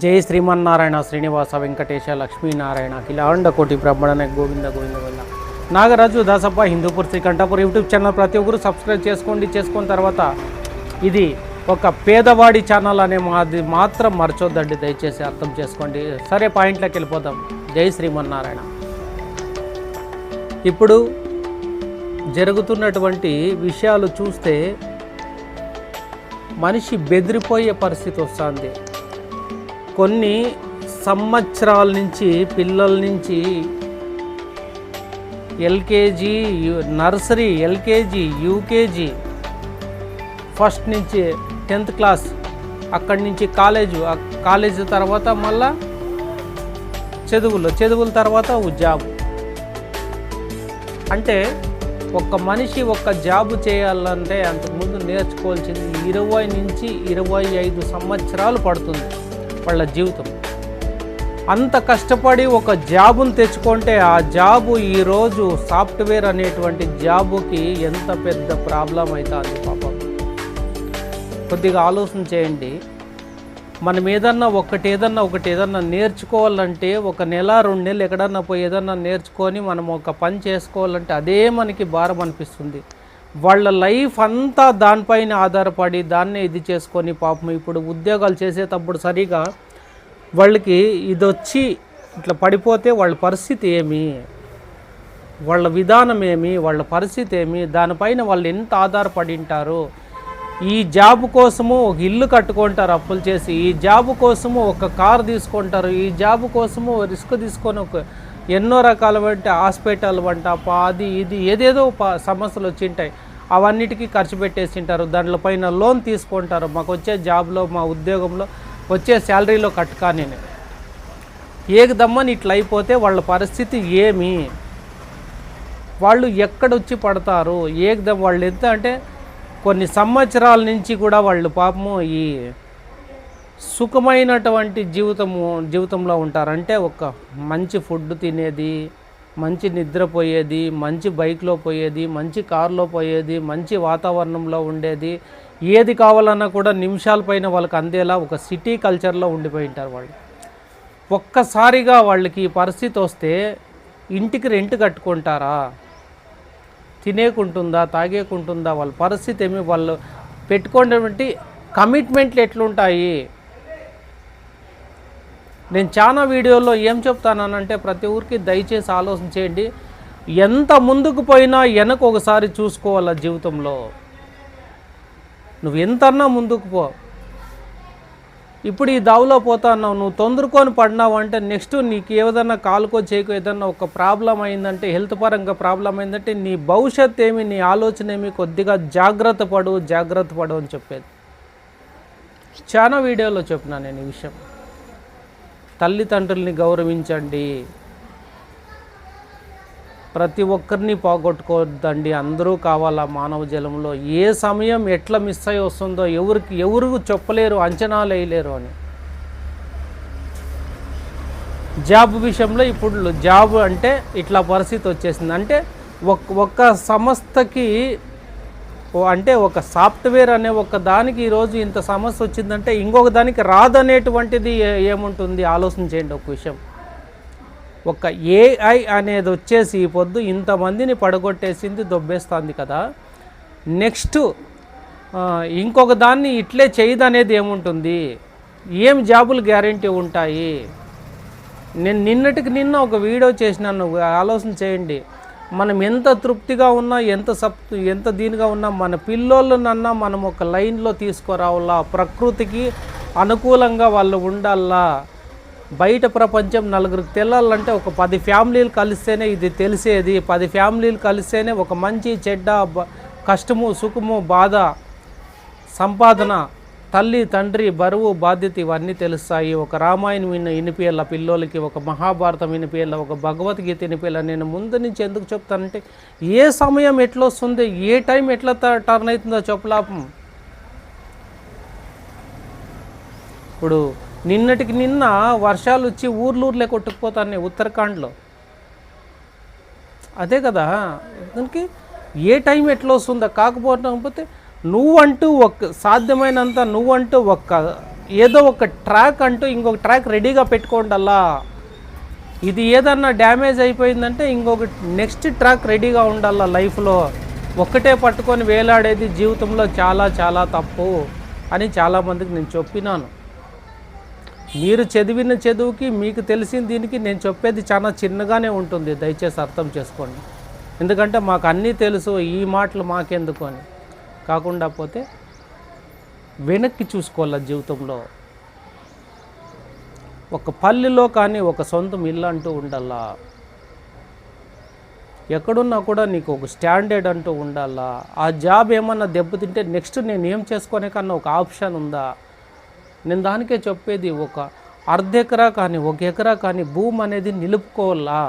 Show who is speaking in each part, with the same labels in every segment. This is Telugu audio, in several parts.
Speaker 1: జై శ్రీమన్నారాయణ శ్రీనివాస వెంకటేశ లక్ష్మీనారాయణ అఖిలాండ కోటి బ్రహ్మణ గోవింద గోవింద వల్ల నాగరాజు దాసప్ప హిందూపూర్ శ్రీకంఠాపూర్ యూట్యూబ్ ఛానల్ ప్రతి ఒక్కరు సబ్స్క్రైబ్ చేసుకున్న తర్వాత ఇది ఒక పేదవాడి ఛానల్ అనే మాత్రం మర్చొద్దండి, దయచేసి అర్థం చేసుకోండి. సరే, పాయింట్లోకి వెళ్ళిపోదాం. జై శ్రీమన్నారాయణ. ఇప్పుడు జరుగుతున్నటువంటి విషయాలు చూస్తే మనిషి బెదిరిపోయే పరిస్థితి వస్తుంది. కొన్ని సంవత్సరాల నుంచి పిల్లల నుంచి LKG, nursery, LKG, UKG, first నుంచి 10th క్లాస్, అక్కడి నుంచి కాలేజీ తర్వాత మళ్ళా చదువుల తర్వాత జాబ్. అంటే ఒక్క మనిషి ఒక్క జాబ్ చేయాలంటే అంతకుముందు నేర్చుకోవాల్సింది 20 నుంచి 25 సంవత్సరాలు పడుతుంది వాళ్ళ జీవితం. అంత కష్టపడి ఒక జాబును తెచ్చుకుంటే ఆ జాబు ఈరోజు సాఫ్ట్వేర్ అనేటువంటి జాబుకి ఎంత పెద్ద ప్రాబ్లం అవుతుంది పాపం. కొద్దిగా ఆలోచన చేయండి. మనం ఏదన్నా ఒకటి నేర్చుకోవాలంటే 1 నెల 2 నెలలు ఎక్కడన్నా పోయి ఏదన్నా నేర్చుకొని మనం ఒక పని చేసుకోవాలంటే అదే మనకి భారం అనిపిస్తుంది. వాళ్ళ లైఫ్ అంతా దానిపైన ఆధారపడి దాన్నే ఇది చేసుకొని పాపం ఇప్పుడు ఉద్యోగాలు చేసేటప్పుడు సరిగా వాళ్ళకి ఇది వచ్చి ఇట్లా పడిపోతే వాళ్ళ పరిస్థితి ఏమి, వాళ్ళ విధానం ఏమి, వాళ్ళ పరిస్థితి ఏమి, దానిపైన వాళ్ళు ఎంత ఆధారపడి ఉంటారు. ఈ జాబ్ కోసము ఒక ఇల్లు కట్టుకుంటారు అప్పులు చేసి, ఈ జాబ్ కోసము ఒక కారు తీసుకుంటారు, ఈ జాబ్ కోసము రిస్క్ తీసుకొని ఒక ఎన్నో రకాల వంటి హాస్పిటల్ వంట అది ఇది ఏదేదో సమస్యలు వచ్చింటాయి, అవన్నిటికీ ఖర్చు పెట్టేసింటారు. దాంట్లోపైన లోన్ తీసుకుంటారు. మాకు వచ్చే జాబ్లో మా ఉద్యోగంలో వచ్చే శాలరీలో కట్టుకాని ఏకదమ్మని ఇట్లా అయిపోతే వాళ్ళ పరిస్థితి ఏమి, వాళ్ళు ఎక్కడొచ్చి పడతారు ఏకదమ్. వాళ్ళు ఎంత అంటే కొన్ని సంవత్సరాల నుంచి కూడా వాళ్ళు పాపము ఈ సుఖమైనటువంటి జీవితంలో ఉంటారు. అంటే ఒక మంచి ఫుడ్ తినేది, మంచి నిద్రపోయేది, మంచి బైక్లో పోయేది, మంచి కారులో పోయేది, మంచి వాతావరణంలో ఉండేది, ఏది కావాలన్నా కూడా నిమిషాల పైన వాళ్ళకి అందేలా ఒక సిటీ కల్చర్లో ఉండిపోయి ఉంటారు వాళ్ళు. ఒక్కసారిగా వాళ్ళకి ఈ పరిస్థితి వస్తే ఇంటికి రెంట్ కట్టుకుంటారా, తినేకుంటుందా, తాగేకుంటుందా, వాళ్ళ పరిస్థితి ఏమి, వాళ్ళు పెట్టుకునేటువంటి కమిట్మెంట్లు ఎట్లుంటాయి. నేను చాలా వీడియోల్లో ఏం చెప్తానంటే ప్రతి ఊరికి దయచేసి ఆలోచన చేయండి. ఎంత ముందుకు పోయినా వెనక ఒకసారి చూసుకోవాలా జీవితంలో. నువ్వు ఎంతన్నా ముందుకు పో. ఇప్పుడు ఈ దావులో పోతా అన్నావు, నువ్వు తొందరకొని పడినావు అంటే నెక్స్ట్ నీకు ఏదన్నా కాలుకో చేయకో ఏదన్నా ఒక ప్రాబ్లం అయిందంటే, హెల్త్ పరంగా ప్రాబ్లం అయిందంటే నీ భవిష్యత్ ఏమి, నీ ఆలోచన ఏమి, కొద్దిగా జాగ్రత్త పడు అని చెప్పేది. చాలా వీడియోలో చెప్పినా నేను ఈ విషయం. తల్లిదండ్రుల్ని గౌరవించండి, ప్రతి ఒక్కరిని పోగొట్టుకోవద్దండి. అందరూ కావాలా మానవ జలంలో. ఏ సమయం ఎట్లా మిస్ అయ్యి వస్తుందో ఎవరు చెప్పలేరు, అంచనాలు వేయలేరు అని. జాబ్ విషయంలో ఇప్పుడు జాబ్ అంటే ఇట్లా పరిస్థితి వచ్చేసింది. అంటే ఒక్క సంస్థకి అంటే ఒక సాఫ్ట్వేర్ అనే ఒక దానికి ఈరోజు ఇంత సమస్య వచ్చిందంటే ఇంకొక దానికి రాదనేటువంటిది ఏముంటుంది ఆలోచన చేయండి. ఒక విషయం, ఒక ఏఐ అనేది వచ్చేసి ఈ పొద్దు ఇంతమందిని పడగొట్టేసింది, దొబ్బేస్తుంది కదా. నెక్స్ట్ ఇంకొక దాన్ని ఇట్లే చేయదనేది ఏముంటుంది, ఏం జాబులు గ్యారంటీ ఉంటాయి. నేను నిన్నటికి నిన్న ఒక వీడియో చేసినాను, ఆలోచన చేయండి. మనం ఎంత తృప్తిగా ఉన్నా, ఎంత దీనిగా ఉన్నా, మన పిల్లోళ్ళనన్నా మనం ఒక లైన్లో తీసుకురావాలా, ప్రకృతికి అనుకూలంగా వాళ్ళు ఉండాలా. బయట ప్రపంచం నలుగురికి తెలాలంటే ఒక 10 ఫ్యామిలీలు కలిస్తేనే ఇది తెలిసేది. 10 ఫ్యామిలీలు కలిస్తేనే ఒక మంచి చెడ్డ, కష్టము సుఖము, బాధ, సంపాదన, తల్లి తండ్రి బరువు బాధ్యత ఇవన్నీ తెలుస్తాయి. ఒక రామాయణం వినిపియాల పిల్లోలకి, ఒక మహాభారతం వినిపియాల, ఒక భగవద్గీత వినిపియాల. నేను ముందు నుంచి ఎందుకు చెప్తానంటే ఏ సమయం ఎట్లా వస్తుంది, ఏ టైం ఎట్లా టర్న్ అవుతుందో చెప్పలాపం. ఇప్పుడు నిన్నటికి నిన్న వర్షాలు వచ్చి ఊర్లే కొట్టుకుపోతాయి ఉత్తరాఖండ్లో. అదే కదా, దానికి ఏ టైం ఎట్లా వస్తుందో. కాకపోతే నువ్వంటూ సాధ్యమైనంత నువ్వంటూ ఏదో ఒక ట్రాక్ అంటూ ఇంకొక ట్రాక్ రెడీగా పెట్టుకోండల్లా. ఇది ఏదన్నా డ్యామేజ్ అయిపోయిందంటే ఇంకొక నెక్స్ట్ ట్రాక్ రెడీగా ఉండాలా లైఫ్లో. ఒక్కటే పట్టుకొని వేలాడేది జీవితంలో చాలా చాలా తప్పు అని చాలామందికి నేను చెప్పినాను. మీరు చదివిన చదువుకి మీకు తెలిసిన దీనికి నేను చెప్పేది చాలా చిన్నగానే ఉంటుంది, దయచేసి అర్థం చేసుకోండి. ఎందుకంటే మాకు అన్నీ తెలుసు, ఈ మాటలు మాకెందుకు అని. కాకుండా పోతే వెనక్కి చూసుకోవాలి జీవితంలో. ఒక పల్లెలో కానీ ఒక సొంతం ఇల్లు అంటూ ఉండాలా. ఎక్కడున్నా కూడా నీకు ఒక స్టాండర్డ్ అంటూ ఉండాలా. ఆ జాబ్ ఏమన్నా దెబ్బతింటే నెక్స్ట్ నేను ఏం చేసుకునే కన్నా ఒక ఆప్షన్ ఉందా. నేను దానికే చెప్పేది, ఒక అర్ధ ఎకరా కానీ 1 ఎకరా కానీ భూమి అనేది నిలుపుకోవాలా.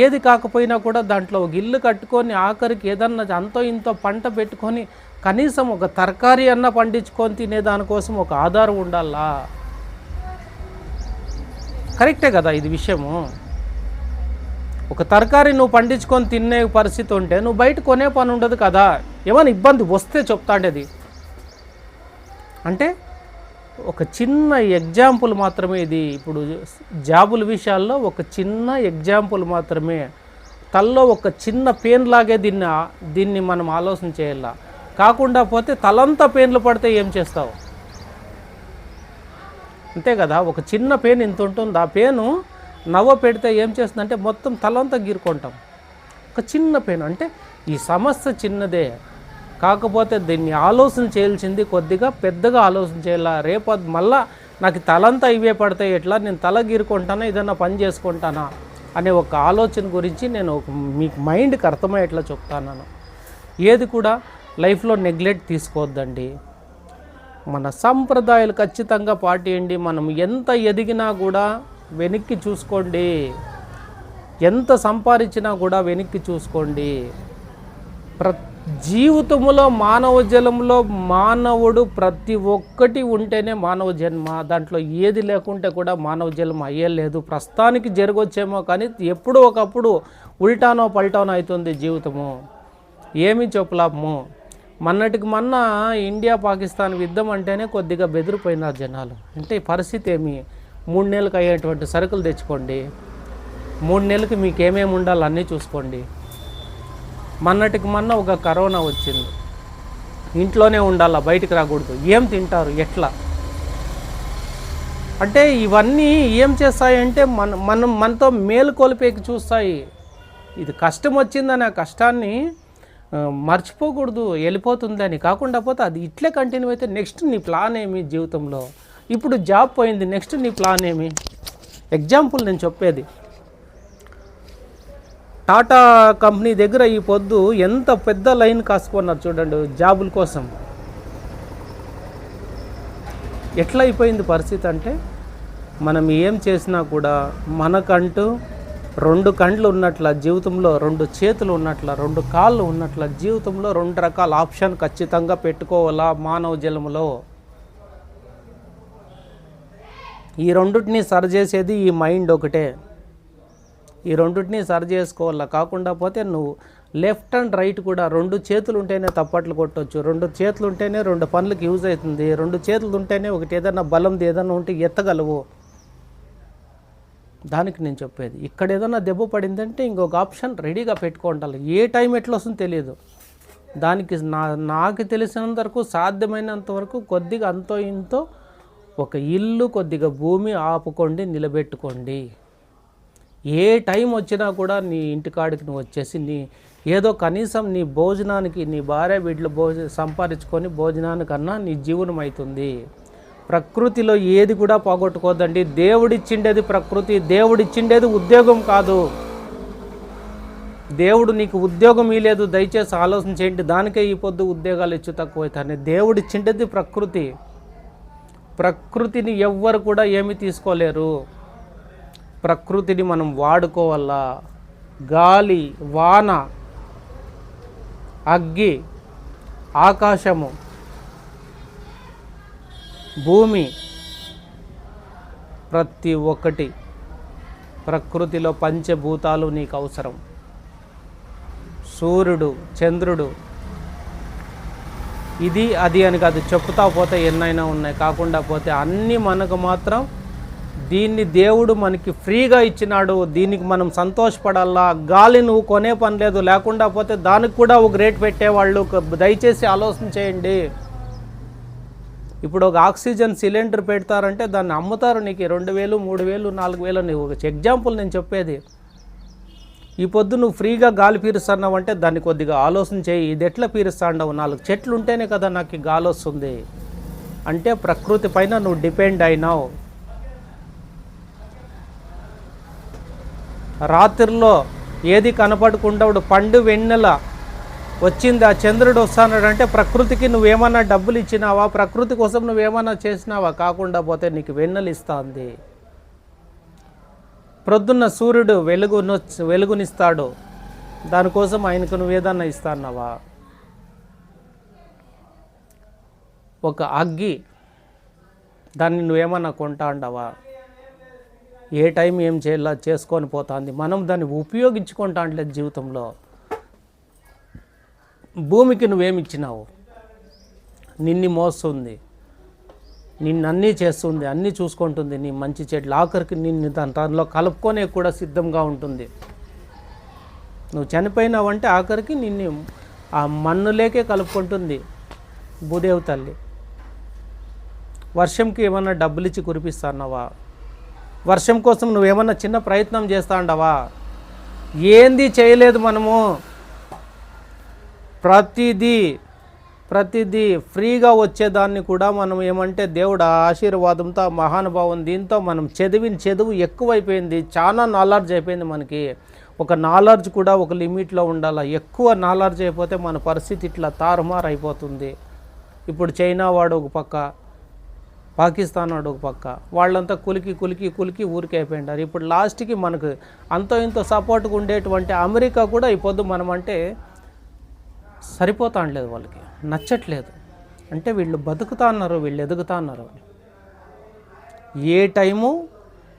Speaker 1: ఏది కాకపోయినా కూడా దాంట్లో ఒక ఇల్లు కట్టుకొని ఆఖరికి ఏదన్నా అంతో ఇంతో పంట పెట్టుకొని కనీసం ఒక తరకారీ అన్న పండించుకొని తినే దానికోసం ఒక ఆధారం ఉండాలా. కరెక్టే కదా ఇది విషయము. ఒక తరకారీ నువ్వు పండించుకొని తినే పరిస్థితి ఉంటే నువ్వు బయట కొనే పని ఉండదు కదా. ఏమైనా ఇబ్బంది వస్తే చెప్తాండేది. అంటే ఒక చిన్న ఎగ్జాంపుల్ మాత్రమే ఇది. ఇప్పుడు జాబుల విషయాల్లో ఒక చిన్న ఎగ్జాంపుల్ మాత్రమే. తలలో ఒక చిన్న పెయిన్ లాగే దీన్ని మనం ఆలోచన చేయాల. కాకుండా పోతే తలంతా పెయిన్లు పడితే ఏం చేస్తావు? అంతే కదా. ఒక చిన్న పెయిన్ ఇంత ఉంటుంది, ఆ పెయిన్ నవ్వ పెడితే ఏం చేస్తుందంటే మొత్తం తలంతా గీరుకుంటాం. ఒక చిన్న పెయిన్ అంటే ఈ సమస్య చిన్నదే, కాకపోతే దీన్ని ఆలోచన చేయాల్సింది కొద్దిగా పెద్దగా ఆలోచన చేయాల. రేపు మళ్ళా నాకు తలంతా ఇవే పడతాయి, ఎట్లా నేను తల గీరుకుంటానా, ఏదన్నా పని చేసుకుంటానా అనే ఒక ఆలోచన గురించి నేను మీకు మైండ్కి అర్థమయ్యేట్లా చెప్తాను. ఏది కూడా లైఫ్లో నెగ్లెక్ట్ తీసుకోవద్దండి. మన సంప్రదాయాలు ఖచ్చితంగా పాటించండి. మనం ఎంత ఎదిగినా కూడా వెనక్కి చూసుకోండి, ఎంత సంపాదించినా కూడా వెనక్కి చూసుకోండి. జీవితంలో మానవ జన్మలో మానవుడు ప్రతి ఒక్కటి ఉంటేనే మానవ జన్మ. దాంట్లో ఏది లేకుంటే కూడా మానవ జన్మ అయ్యేలేదు. ప్రస్తుతానికి జరగొచ్చేమో కానీ ఎప్పుడో ఒకప్పుడు ఉల్టానో పల్టానో అవుతుంది జీవితము. ఏమీ చెప్పలాము. మొన్నటికి మొన్న ఇండియా పాకిస్తాన్ యుద్ధం అంటేనే కొద్దిగా బెదిరిపోయినారు జనాలు. అంటే పరిస్థితి ఏమి? 3 నెలలకు అయ్యేటువంటి సరుకులు తెచ్చుకోండి, 3 నెలలకు మీకు ఏమేమి ఉండాలో అన్నీ చూసుకోండి. మొన్నటికి మొన్న ఒక కరోనా వచ్చింది, ఇంట్లోనే ఉండాలా, బయటికి రాకూడదు. ఏం తింటారు, ఎట్లా? అంటే ఇవన్నీ ఏం చేస్తాయంటే మనతో మేలుకొలిపేకి చూస్తాయి. ఇది కష్టం వచ్చిందని ఆ కష్టాన్ని మర్చిపోకూడదు, వెళ్ళిపోతుందని. కాకుండా పోతే అది ఇట్లే కంటిన్యూ అయితే నెక్స్ట్ నీ ప్లాన్ ఏమి జీవితంలో? ఇప్పుడు జాబ్ పోయింది, నెక్స్ట్ నీ ప్లాన్ ఏమి? ఎగ్జాంపుల్ నేను చెప్పేది, టాటా కంపెనీ దగ్గర ఈ పొద్దు ఎంత పెద్ద లైన్ కాసుకున్నారు చూడండి జాబుల కోసం. ఎట్లా అయిపోయింది పరిస్థితి అంటే, మనం ఏం చేసినా కూడా మనకంటూ 2 కండ్లు ఉన్నట్ల జీవితంలో, 2 చేతులు ఉన్నట్ల, 2 కాళ్ళు ఉన్నట్ల జీవితంలో 2 రకాల ఆప్షన్ ఖచ్చితంగా పెట్టుకోవాలా మానవ జన్మలో. ఈ రెండుటిని సరిచేసేది ఈ మైండ్ ఒకటే. ఈ రెండుటిని సరి చేసుకోవాలా. కాకుండా పోతే నువ్వు లెఫ్ట్ అండ్ రైట్ కూడా 2 చేతులు ఉంటేనే తప్పట్లు కొట్టవచ్చు, 2 చేతులు ఉంటేనే 2 పనులకు యూజ్ అవుతుంది, 2 చేతులు ఉంటేనే ఒకటి ఏదైనా బలంది ఏదైనా ఉంటే ఎత్తగలవు. దానికి నేను చెప్పేది, ఇక్కడ ఏదైనా దెబ్బ పడిందంటే ఇంకొక ఆప్షన్ రెడీగా పెట్టుకోండి. ఏ టైం ఎట్లా వస్తుందో తెలియదు. దానికి నాకు తెలిసినంత వరకు, సాధ్యమైనంత వరకు కొద్దిగా అంతో ఇంతో ఒక ఇల్లు, కొద్దిగా భూమి ఆపుకోండి, నిలబెట్టుకోండి. ఏ టైం వచ్చినా కూడా నీ ఇంటికాడికి నువ్వు వచ్చేసి ఏదో కనీసం నీ భోజనానికి, నీ భార్య బిడ్డలు సంపాదించుకొని భోజనానికన్నా నీ జీవనం అవుతుంది. ప్రకృతిలో ఏది కూడా పోగొట్టుకోదండి. దేవుడిచ్చిండేది ప్రకృతి, దేవుడిచ్చిండేది ఉద్యోగం కాదు. దేవుడు నీకు ఉద్యోగం ఇవ్వలేదు, దయచేసి ఆలోచన చేయండి. దానికే ఈ పొద్దు ఉద్యోగాలు ఇచ్చి తక్కువైతాయి. దేవుడిచ్చిండేది ప్రకృతి. ప్రకృతిని ఎవ్వరు కూడా ఏమీ తీసుకోలేరు. ప్రకృతిని మనం వాడుకోవాలా. గాలి, వాన, అగ్గి, ఆకాశము, భూమి, ప్రతి ఒక్కటి ప్రకృతిలో పంచభూతాలు నీకు అవసరం. సూర్యుడు, చంద్రుడు, ఇది అది అని కాదు, చెప్తా పోతే ఎన్నైనా ఉన్నాయి. కాకుండా పోతే అన్నీ మనకు మాత్రం దీన్ని దేవుడు మనకి ఫ్రీగా ఇచ్చినాడు, దీనికి మనం సంతోషపడాలా. గాలి నువ్వు కొనే పని లేదు, లేకుండా పోతే దానికి కూడా ఒక రేట్ పెట్టేవాళ్ళు. దయచేసి ఆలోచన చేయండి. ఇప్పుడు ఒక ఆక్సిజన్ సిలిండర్ పెడతారంటే దాన్ని అమ్ముతారు నీకు 2000, 3000, 4000. నువ్వు ఒక ఎగ్జాంపుల్ నేను చెప్పేది. ఈ పొద్దు నువ్వు ఫ్రీగా గాలి పీలుస్తున్నావు అంటే దాన్ని కొద్దిగా ఆలోచన చేయి. ఇది ఎట్లా పీలుస్తాండవు? 4 చెట్లు ఉంటేనే కదా నాకు ఈ గాలి వస్తుంది. అంటే ప్రకృతి పైన నువ్వు డిపెండ్ అయినావు. రాత్రిలో ఏది కనపడకుండా పండు వెన్నెల వచ్చింది, ఆ చంద్రుడు వస్తానంటే ప్రకృతికి నువ్వేమన్నా డబ్బులు ఇచ్చినావా? ప్రకృతి కోసం నువ్వేమన్నా చేసినావా? కాకుండా పోతే నీకు వెన్నెలు ఇస్తుంది. ప్రొద్దున్న సూర్యుడు వెలుగునిస్తాడు, దానికోసం ఆయనకు నువ్వేదన్నా ఇస్తాన్నావా? ఒక అగ్గి, దాన్ని నువ్వేమన్నా కొంటాండవా? ఏ టైం ఏం చేయాలో చేసుకొని పోతుంది. మనం దాన్ని ఉపయోగించుకుంటాంట్లేదు జీవితంలో. భూమికి నువ్వేమిచ్చినావు? నిన్ను మోస్తుంది, నిన్నన్నీ చేస్తుంది, అన్నీ చూసుకుంటుంది, నీ మంచి చెట్లు ఆఖరికి నిన్ను దానిలో కలుపుకొనే కూడా సిద్ధంగా ఉంటుంది. నువ్వు చనిపోయినావంటే ఆఖరికి నిన్ను ఆ మన్నులేకే కలుపుకుంటుంది భూదేవి తల్లి. వర్షంకి ఏమన్నా డబ్బులు ఇచ్చి కురిపిస్తున్నావా? వర్షం కోసం నువ్వేమన్నా చిన్న ప్రయత్నం చేస్తాండవా? ఏంది చేయలేదు మనము. ప్రతిదీ ఫ్రీగా వచ్చేదాన్ని కూడా మనం ఏమంటే దేవుడు ఆశీర్వాదంతో, మహానుభావం దీంతో మనం చదువు ఎక్కువైపోయింది. చాలా నాలెడ్జ్ అయిపోయింది మనకి. ఒక నాలెడ్జ్ కూడా ఒక లిమిట్లో ఉండాలి. ఎక్కువ నాలెడ్జ్ అయిపోతే మన పరిస్థితి ఇట్లా తారుమారు అయిపోతుంది. ఇప్పుడు చైనా వాడు ఒక పక్క, పాకిస్తాన్ వాడు ఒక పక్క, వాళ్ళంతా కులికి ఊరికి అయిపోయినారు. ఇప్పుడు లాస్ట్కి మనకు అంతో ఇంతో సపోర్ట్గా ఉండేటువంటి అమెరికా కూడా ఈ పొద్దు మనం అంటే సరిపోతాండలేదు, వాళ్ళకి నచ్చట్లేదు. అంటే వీళ్ళు బతుకుతా అన్నారు, వీళ్ళు ఎదుగుతా అన్నారు. ఏ టైము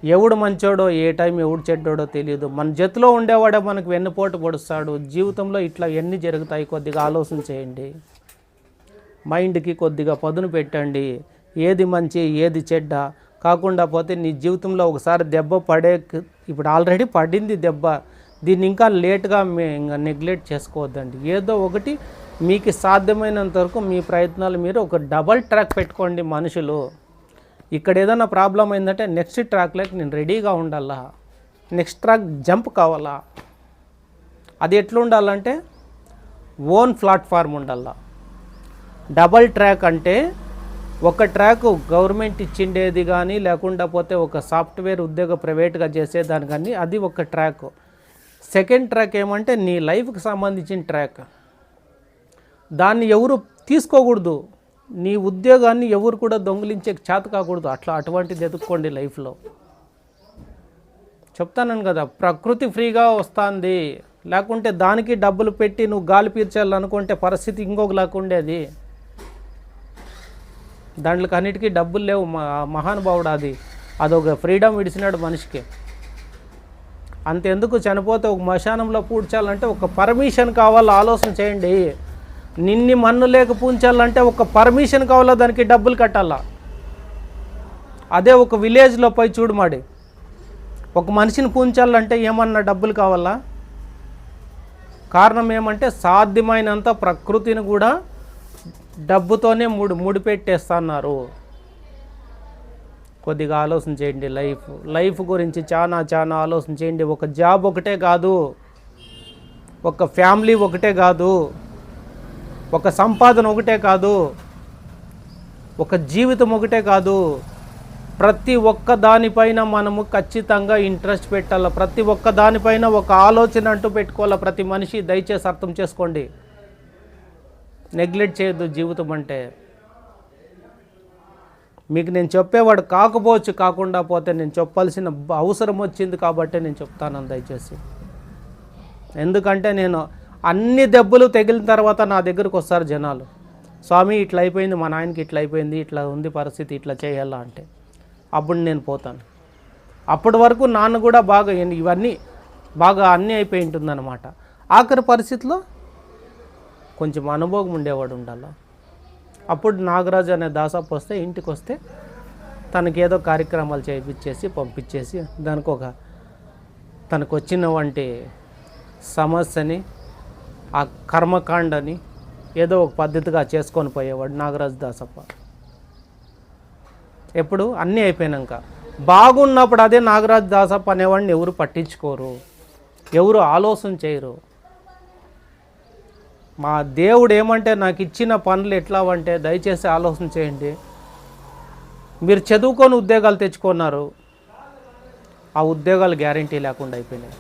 Speaker 1: ఎవడు మంచోడో, ఏ టైం ఎవడు చెడ్డోడో తెలియదు. మన జట్టులో ఉండేవాడే మనకు వెన్నుపోటు పొడుస్తాడు. జీవితంలో ఇట్లా ఎన్ని జరుగుతాయి? కొద్దిగా ఆలోచన చేయండి. మైండ్కి కొద్దిగా పదును పెట్టండి. ఏది మంచి ఏది చెడ్డ కాకుండా పోతే నీ జీవితంలో ఒకసారి దెబ్బ ఇప్పుడు ఆల్రెడీ పడింది దెబ్బ, దీన్ని ఇంకా లేట్గా ఇంకా నెగ్లెక్ట్ చేసుకోవద్దండి. ఏదో ఒకటి మీకు సాధ్యమైనంత వరకు మీ ప్రయత్నాలు మీరు ఒక డబల్ ట్రాక్ పెట్టుకోండి. మనుషులు ఇక్కడ ఏదైనా ప్రాబ్లం అయిందంటే నెక్స్ట్ ట్రాక్లోకి నేను రెడీగా ఉండాలా, నెక్స్ట్ ట్రాక్ జంప్ కావాలా. అది ఎట్లా ఉండాలంటే ఓన్ ప్లాట్ఫామ్ ఉండాలా. డబల్ ట్రాక్ అంటే ఒక ట్రాక్ గవర్నమెంట్ ఇచ్చిండేది కానీ, లేకుండా పోతే ఒక సాఫ్ట్వేర్ ఉద్యోగ ప్రైవేట్గా చేసేదాని కానీ, అది ఒక ట్రాక్. సెకండ్ ట్రాక్ ఏమంటే నీ లైఫ్కి సంబంధించిన ట్రాక్. దాన్ని ఎవరు తీసుకోకూడదు. నీ ఉద్యోగాన్ని ఎవరు కూడా దొంగిలించే చేత కాకూడదు. అటువంటిది ఎదుక్కోండి లైఫ్లో. చెప్తాను కదా, ప్రకృతి ఫ్రీగా వస్తుంది, లేకుంటే దానికి డబ్బులు పెట్టి నువ్వు గాలి పీల్చాలనుకుంటే పరిస్థితి ఇంకొకలాగా ఉండేది. దాంట్లోకి అన్నిటికీ డబ్బులు లేవు. మహానుభావుడు అదొక ఫ్రీడమ్ విడిచినాడు మనిషికి. అంతెందుకు చనిపోతే ఒక శ్మశానంలో పూడ్చాలంటే ఒక పర్మిషన్ కావాలో ఆలోచన చేయండి. నిన్ని మన్ను లేక పూడ్చాలంటే ఒక పర్మిషన్ కావాలా, దానికి డబ్బులు కట్టాలా. అదే ఒక విలేజ్లో పోయి చూడమాడి ఒక మనిషిని పూడ్చాలంటే ఏమన్నా డబ్బులు కావాలా? కారణం ఏమంటే సాధ్యమైనంత ప్రకృతిని కూడా డబ్బుతోనే ముడిపెట్టేస్తున్నారు. కొద్దిగా ఆలోచన చేయండి. లైఫ్ గురించి చాలా ఆలోచన చేయండి. ఒక జాబ్ ఒకటే కాదు, ఒక ఫ్యామిలీ ఒకటే కాదు, ఒక సంపాదన ఒకటే కాదు, ఒక జీవితం ఒకటే కాదు. ప్రతి ఒక్క దానిపైన మనము ఖచ్చితంగా ఇంట్రెస్ట్ పెట్టాలి. ప్రతి ఒక్క దానిపైన ఒక ఆలోచన అంటూ పెట్టుకోవాలి ప్రతి మనిషి. దయచేసి అర్థం చేసుకోండి. నెగ్లెక్ట్ చేయొద్దు జీవితం అంటే. మీకు నేను చెప్పేవాడు కాకపోవచ్చు, కాకుండా పోతే నేను చెప్పాల్సిన అవసరం వచ్చింది కాబట్టి నేను చెప్తాను దయచేసి. ఎందుకంటే నేను అన్ని దెబ్బలు తగిలిన తర్వాత నా దగ్గరకు వస్తారు జనాలు. స్వామి ఇట్లా అయిపోయింది, మా నాయనకి ఇట్లా అయిపోయింది, ఇట్లా ఉంది పరిస్థితి, ఇట్లా చేయాలా అంటే అప్పుడు నేను పోతాను. అప్పటి వరకు నాన్న కూడా బాగా ఇవన్నీ బాగా అన్నీ అయిపోయి ఉంటుందన్నమాట. ఆఖరి పరిస్థితిలో కొంచెం అనుభవం ఉండేవాడు ఉండాలి. అప్పుడు నాగరాజు అనే దాసప్ప వస్తే ఇంటికి వస్తే తనకేదో కార్యక్రమాలు చేయించేసి పంపించేసి దానికి ఒక తనకు వచ్చిన వంటి సమస్యని ఆ కర్మకాండని ఏదో ఒక పద్ధతిగా చేసుకొని పోయేవాడు నాగరాజు దాసప్ప. ఎప్పుడు అన్నీ అయిపోయినాక బాగున్నప్పుడు అదే నాగరాజు దాసప్ప అనేవాడిని ఎవరు పట్టించుకోరు, ఎవరు ఆలోచన చేయరు. మా దేవుడు ఏమంటే నాకు ఇచ్చిన పనులు ఎట్లా అంటే దయచేసి ఆలోచన చేయండి. మీరు చదువుకొని ఉద్యోగాలు తెచ్చుకున్నారు, ఆ ఉద్యోగాలు గ్యారంటీ లేకుండా అయిపోయినాయి.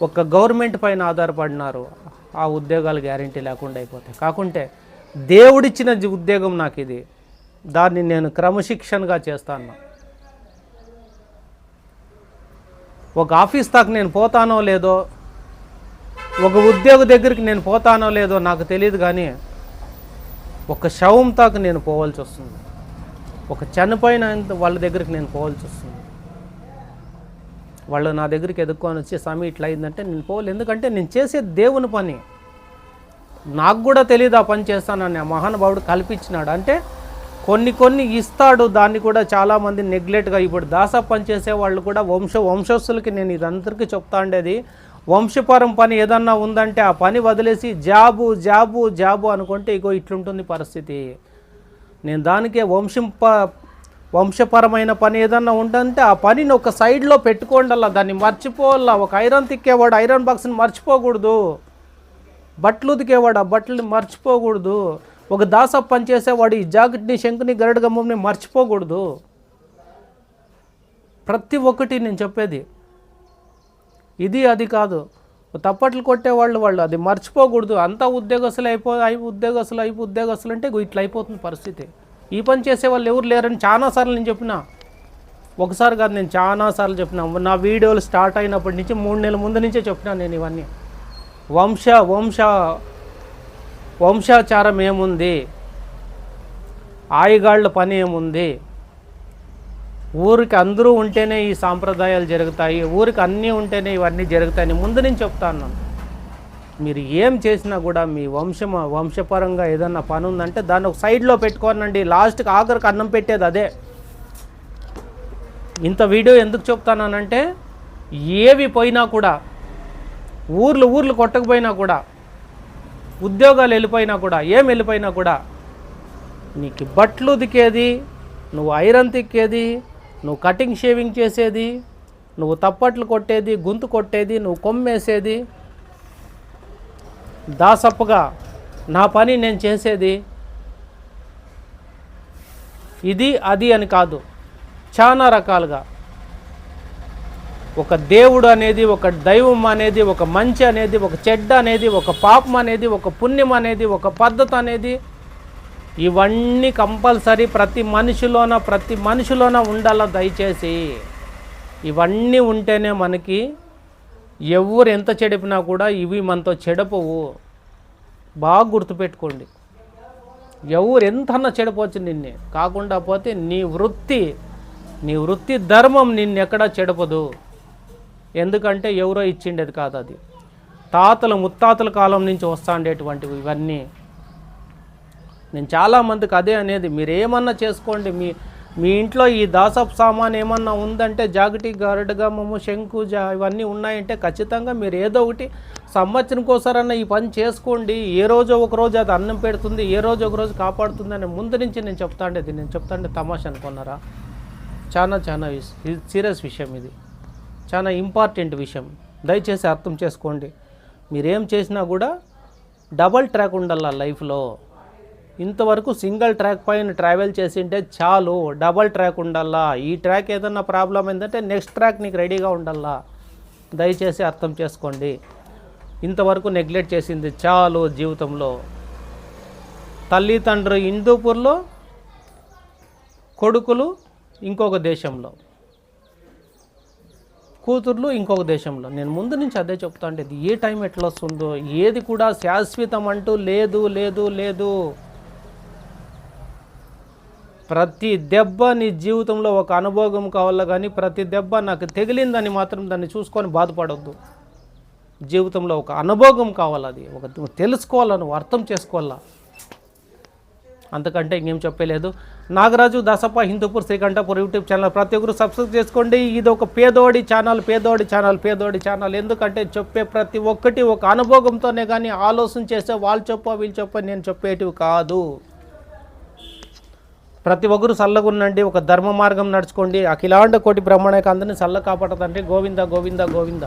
Speaker 1: ఒక గవర్నమెంట్ పైన ఆధారపడినారు, ఆ ఉద్యోగాలు గ్యారంటీ లేకుండా అయిపోతాయి. కాకుంటే దేవుడిచ్చిన ఉద్యోగం నాకు ఇది, దాన్ని నేను క్రమశిక్షణగా చేస్తాను. ఒక ఆఫీస్ దాకా నేను పోతానో లేదో, ఒక ఉద్యోగ దగ్గరికి నేను పోతానో లేదో నాకు తెలియదు, కానీ ఒక శవం తాకు నేను పోవాల్సి వస్తుంది, ఒక చనిపోయిన వాళ్ళ దగ్గరికి నేను పోవాల్సి వస్తుంది. వాళ్ళు నా దగ్గరికి ఎదుర్కొని వచ్చి స్వామి ఇట్లా అయిందంటే నేను పోవాలి. ఎందుకంటే నేను చేసే దేవుని పని, నాకు కూడా తెలియదు ఆ పని చేస్తానని ఆ మహానుభావుడు కల్పించినాడు. అంటే కొన్ని ఇస్తాడు, దాన్ని కూడా చాలామంది నెగ్లెక్ట్గా. ఇప్పుడు దాస పని చేసే వాళ్ళు కూడా వంశస్థులకి నేను ఇదందరికీ చెప్తా ఉండేది, వంశపరం పని ఏదన్నా ఉందంటే ఆ పని వదిలేసి జాబు జాబు జాబు అనుకుంటే ఇగో ఇట్లుంటుంది పరిస్థితి. నేను దానికే వంశపరమైన పని ఏదన్నా ఉందంటే ఆ పనిని ఒక సైడ్లో పెట్టుకోండల్లా, దాన్ని మర్చిపోవాలా. ఒక ఐరన్ తిక్కేవాడు ఐరన్ బాక్స్ని మర్చిపోకూడదు, బట్టలు ఉతికేవాడు ఆ బట్టలని మర్చిపోకూడదు, ఒక దాస పని చేసేవాడు ఈ జాకెట్ని శంకుని గరడ గమ్మంని మర్చిపోకూడదు. ప్రతి ఒక్కటి నేను చెప్పేది ఇది, అది కాదు. తప్పట్లు కొట్టేవాళ్ళు అది మర్చిపోకూడదు. అంతా ఉద్యోగస్తులు అంటే ఇట్లా అయిపోతుంది పరిస్థితి. ఈ పని చేసేవాళ్ళు ఎవరు లేరని చాలాసార్లు నేను చెప్పిన, ఒకసారి కాదు నేను చాలాసార్లు చెప్పిన. నా వీడియోలు స్టార్ట్ అయినప్పటి నుంచి 3 నెలల ముందు నుంచే చెప్పినా నేను ఇవన్నీ. వంశాచారం ఏముంది, ఆయిగాళ్ళ పని ఏముంది, ఊరికి అందరూ ఉంటేనే ఈ సాంప్రదాయాలు జరుగుతాయి, ఊరికి అన్నీ ఉంటేనే ఇవన్నీ జరుగుతాయని ముందు నుంచి చెప్తాను. మీరు ఏం చేసినా కూడా మీ వంశపరంగా ఏదన్నా పని ఉందంటే దాన్ని ఒక సైడ్లో పెట్టుకోనండి. లాస్ట్కి ఆఖరికి అన్నం పెట్టేది అదే. ఇంత వీడియో ఎందుకు చెప్తానంటే ఏవి పోయినా కూడా, ఊర్లు కొట్టకపోయినా కూడా, ఉద్యోగాలు వెళ్ళిపోయినా కూడా, ఏం వెళ్ళిపోయినా కూడా, నీకు బట్టలు ఉతికేది, నువ్వు ఐరన్ తిక్కేది, నువ్వు కటింగ్ షేవింగ్ చేసేది, నువ్వు తప్పట్లు కొట్టేది, గొంతు కొట్టేది, నువ్వు కొమ్మేసేది, దాసప్పగా నా పని నేను చేసేది, ఇది అది అని కాదు, చాలా రకాలుగా. ఒక దేవుడు అనేది, ఒక దైవం అనేది, ఒక మంచి అనేది, ఒక చెడ్డ అనేది, ఒక పాపం అనేది, ఒక పుణ్యం అనేది, ఒక పద్ధతి అనేది, ఇవన్నీ కంపల్సరీ ప్రతి మనిషిలోన ఉండాల. దయచేసి ఇవన్నీ ఉంటేనే మనకి ఎవరు ఎంత చెడిపినా కూడా ఇవి మనతో చెడపవు. బాగా గుర్తుపెట్టుకోండి, ఎవరు ఎంతన్నా చెడపవచ్చు నిన్నే. కాకుండా పోతే నీ వృత్తి ధర్మం నిన్నెక్కడా చెడపదు. ఎందుకంటే ఎవరో ఇచ్చిండేది కాదు, అది తాతల ముత్తాతల కాలం నుంచి వస్తూ ఉండేటువంటివి ఇవన్నీ. నేను చాలామందికి అదే అనేది, మీరు ఏమన్నా చేసుకోండి, మీ ఇంట్లో ఈ దాసప్ సామాన్ ఏమన్నా ఉందంటే జాగటి గరడగమ్మము శంకు ఇవన్నీ ఉన్నాయంటే ఖచ్చితంగా మీరు ఏదో ఒకటి సంవత్సరంకోసారన్నా ఈ పని చేసుకోండి. ఏ రోజో ఒక రోజు అది అన్నం పెడుతుంది, ఏ రోజు ఒక రోజు కాపాడుతుంది అని ముందు నుంచి నేను చెప్తాండే తమాషా అనుకున్నారా? చాలా సీరియస్ విషయం ఇది, చాలా ఇంపార్టెంట్ విషయం. దయచేసి అర్థం చేసుకోండి. మీరేం చేసినా కూడా డబల్ ట్రాక్ ఉండాల లైఫ్లో. ఇంతవరకు సింగిల్ ట్రాక్ పైన ట్రావెల్ చేసింటే చాలు, డబల్ ట్రాక్ ఉండాలా. ఈ ట్రాక్ ఏదన్నా ప్రాబ్లం ఏంటంటే నెక్స్ట్ ట్రాక్ నీకు రెడీగా ఉండాలా. దయచేసి అర్థం చేసుకోండి. ఇంతవరకు నెగ్లెక్ట్ చేసింది చాలు జీవితంలో. తల్లిదండ్రులు హిందూపూర్లో, కొడుకులు ఇంకొక దేశంలో, కూతుర్లు ఇంకొక దేశంలో. నేను ముందు నుంచి అదే చెప్తా ఉండేది, ఏ టైం ఎట్లా వస్తుందో ఏది కూడా శాశ్వతం అంటూ లేదు. ప్రతి దెబ్బ నీ జీవితంలో ఒక అనుభవం కావాలా, కానీ ప్రతి దెబ్బ నాకు తగిలిందని మాత్రం దాన్ని చూసుకొని బాధపడవద్దు. జీవితంలో ఒక అనుభవం కావాలి, అది ఒక తెలుసుకోవాలా, నువ్వు అర్థం చేసుకోవాలా. అంతకంటే ఇంకేం చెప్పలేదు. నాగరాజు దసప హిందూపూర్ శ్రీకంఠపూర్ యూట్యూబ్ ఛానల్ ప్రతి ఒక్కరు సబ్స్క్రైబ్ చేసుకోండి. ఇది ఒక పేదోడి ఛానల్. ఎందుకంటే చెప్పే ప్రతి ఒక్కటి ఒక అనుభవంతోనే కానీ ఆలోచన చేస్తే వాళ్ళు చెప్పో వీళ్ళు చెప్పో నేను చెప్పేటివి కాదు. ప్రతి ఒక్కరు చల్లగున్నండి, ఒక ధర్మ మార్గం నడుచుకోండి. అఖిలాండ కోటి బ్రహ్మాండకి అందరినీ చల్ల కాపాడతండి. గోవింద గోవింద గోవింద.